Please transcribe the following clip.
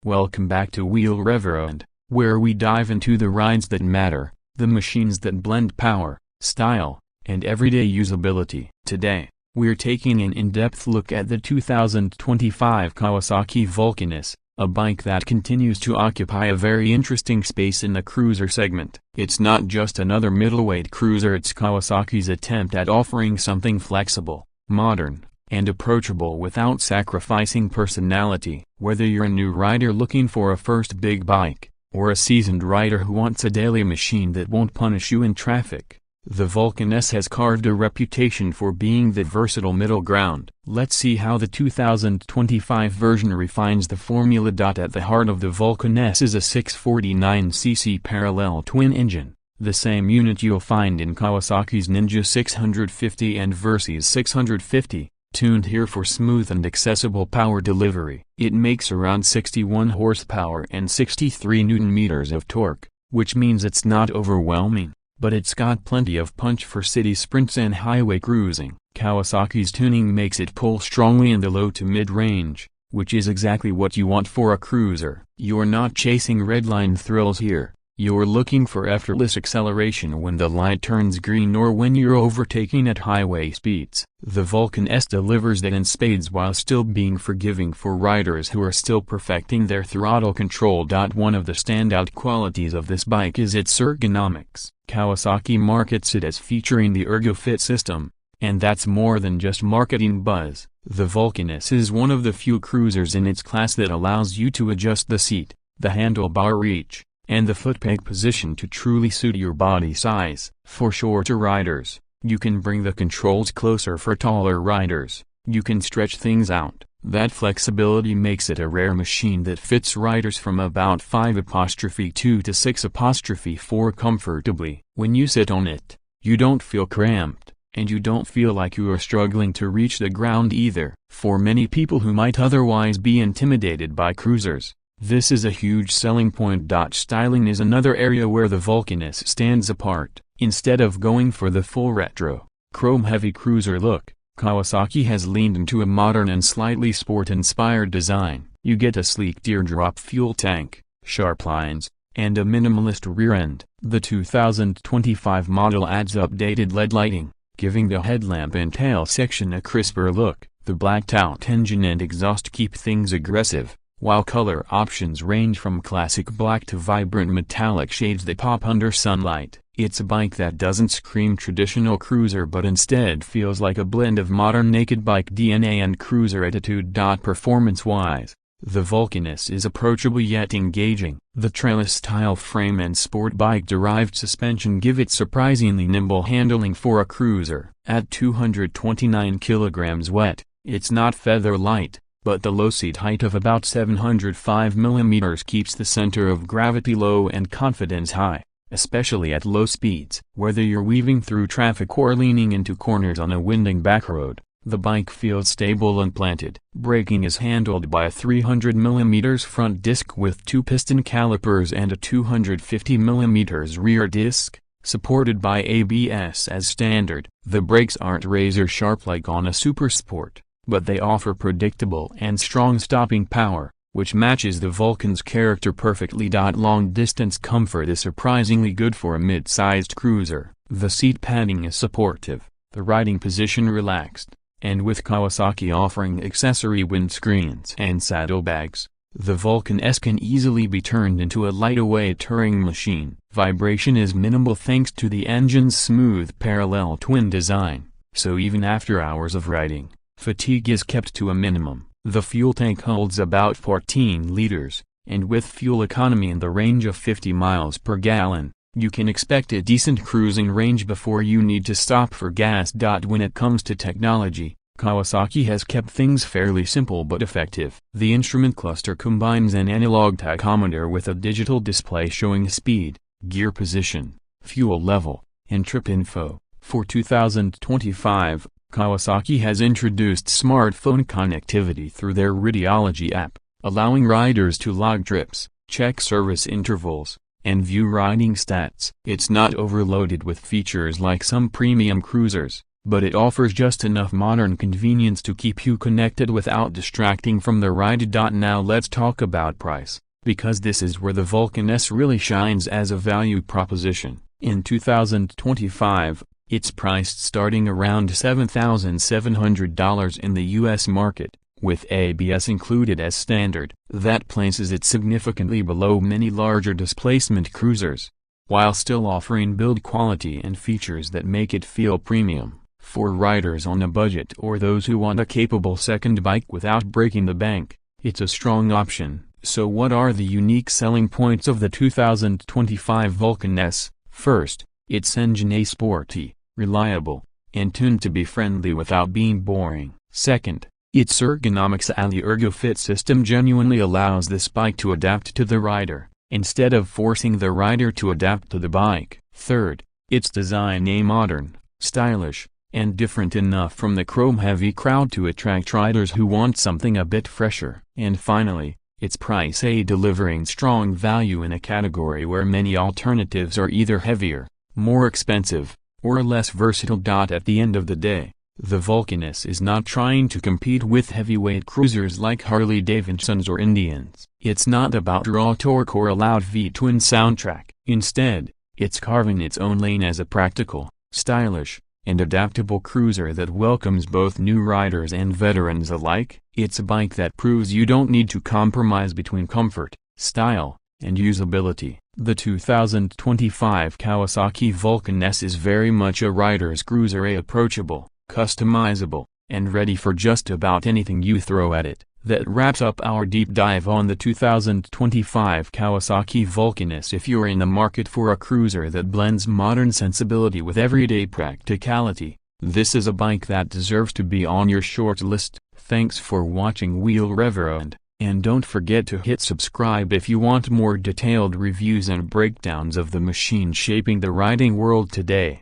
Welcome back to Wheel Reverend, where we dive into the rides that matter, the machines that blend power, style, and everyday usability. Today, we're taking an in-depth look at the 2025 Kawasaki Vulcan S, a bike that continues to occupy a very interesting space in the cruiser segment. It's not just another middleweight cruiser, it's Kawasaki's attempt at offering something flexible, modern, and approachable without sacrificing personality. Whether you're a new rider looking for a first big bike, or a seasoned rider who wants a daily machine that won't punish you in traffic, the Vulcan S has carved a reputation for being the versatile middle ground. Let's see how the 2025 version refines the formula. At the heart of the Vulcan S is a 649cc parallel twin engine, the same unit you'll find in Kawasaki's Ninja 650 and Versys 650. Tuned here for smooth and accessible power delivery. It makes around 61 horsepower and 63 Nm of torque, which means it's not overwhelming, but it's got plenty of punch for city sprints and highway cruising. Kawasaki's tuning makes it pull strongly in the low to mid-range, which is exactly what you want for a cruiser. You're not chasing redline thrills here. You're looking for effortless acceleration when the light turns green or when you're overtaking at highway speeds. The Vulcan S delivers that in spades while still being forgiving for riders who are still perfecting their throttle control. One of the standout qualities of this bike is its ergonomics. Kawasaki markets it as featuring the Ergo-Fit system, and that's more than just marketing buzz. The Vulcan S is one of the few cruisers in its class that allows you to adjust the seat, the handlebar reach, and the footpeg position to truly suit your body size. For shorter riders, you can bring the controls closer. For taller riders, you can stretch things out. That flexibility makes it a rare machine that fits riders from about 5'2" to 6'4" comfortably. When you sit on it, you don't feel cramped, and you don't feel like you are struggling to reach the ground either. For many people who might otherwise be intimidated by cruisers, this is a huge selling point. Styling is another area where the Vulcan S stands apart. Instead of going for the full retro, chrome-heavy cruiser look, Kawasaki has leaned into a modern and slightly sport-inspired design. You get a sleek teardrop fuel tank, sharp lines, and a minimalist rear end. The 2025 model adds updated LED lighting, giving the headlamp and tail section a crisper look. The blacked-out engine and exhaust keep things aggressive, while color options range from classic black to vibrant metallic shades that pop under sunlight. It's a bike that doesn't scream traditional cruiser but instead feels like a blend of modern naked bike DNA and cruiser attitude. Performance-wise, the Vulcan S is approachable yet engaging. The trellis-style frame and sport bike-derived suspension give it surprisingly nimble handling for a cruiser. At 229 kg weight, it's not feather light, but the low seat height of about 705 mm keeps the center of gravity low and confidence high, especially at low speeds. Whether you're weaving through traffic or leaning into corners on a winding backroad, the bike feels stable and planted. Braking is handled by a 300 mm front disc with 2 piston calipers and a 250 mm rear disc, supported by ABS as standard. The brakes aren't razor sharp like on a Super Sport, but they offer predictable and strong stopping power, which matches the Vulcan's character perfectly. Long-distance comfort is surprisingly good for a mid-sized cruiser. The seat padding is supportive, the riding position relaxed, and with Kawasaki offering accessory windscreens and saddlebags, the Vulcan S can easily be turned into a lightweight touring machine. Vibration is minimal thanks to the engine's smooth parallel twin design, so even after hours of riding, fatigue is kept to a minimum. The fuel tank holds about 14 liters, and with fuel economy in the range of 50 miles per gallon, you can expect a decent cruising range before you need to stop for gas. When it comes to technology, Kawasaki has kept things fairly simple but effective. The instrument cluster combines an analog tachometer with a digital display showing speed, gear position, fuel level, and trip info. For 2025, Kawasaki has introduced smartphone connectivity through their Radiology app, allowing riders to log trips, check service intervals, and view riding stats. It's not overloaded with features like some premium cruisers, but it offers just enough modern convenience to keep you connected without distracting from the ride. Now let's talk about price, because this is where the Vulcan S really shines as a value proposition. In 2025, it's priced starting around $7,700 in the US market, with ABS included as standard. That places it significantly below many larger displacement cruisers, while still offering build quality and features that make it feel premium. For riders on a budget or those who want a capable second bike without breaking the bank, it's a strong option. So what are the unique selling points of the 2025 Vulcan S? First, its engine is sporty, reliable, and tuned to be friendly without being boring. Second, its ergonomics and the Ergo-Fit system genuinely allows this bike to adapt to the rider, instead of forcing the rider to adapt to the bike. Third, its design is modern, stylish, and different enough from the chrome-heavy crowd to attract riders who want something a bit fresher. And finally, its price is delivering strong value in a category where many alternatives are either heavier, more expensive, or less versatile. At the end of the day, the Vulcan S is not trying to compete with heavyweight cruisers like Harley-Davidsons or Indians. It's not about raw torque or a loud V-twin soundtrack. Instead, it's carving its own lane as a practical, stylish, and adaptable cruiser that welcomes both new riders and veterans alike. It's a bike that proves you don't need to compromise between comfort, style, and usability. The 2025 Kawasaki Vulcan S is very much a rider's cruiser, approachable, customizable, and ready for just about anything you throw at it. That wraps up our deep dive on the 2025 Kawasaki Vulcan S. If you're in the market for a cruiser that blends modern sensibility with everyday practicality, this is a bike that deserves to be on your short list. Thanks for watching Wheel Reverend, and don't forget to hit subscribe if you want more detailed reviews and breakdowns of the machine shaping the riding world today.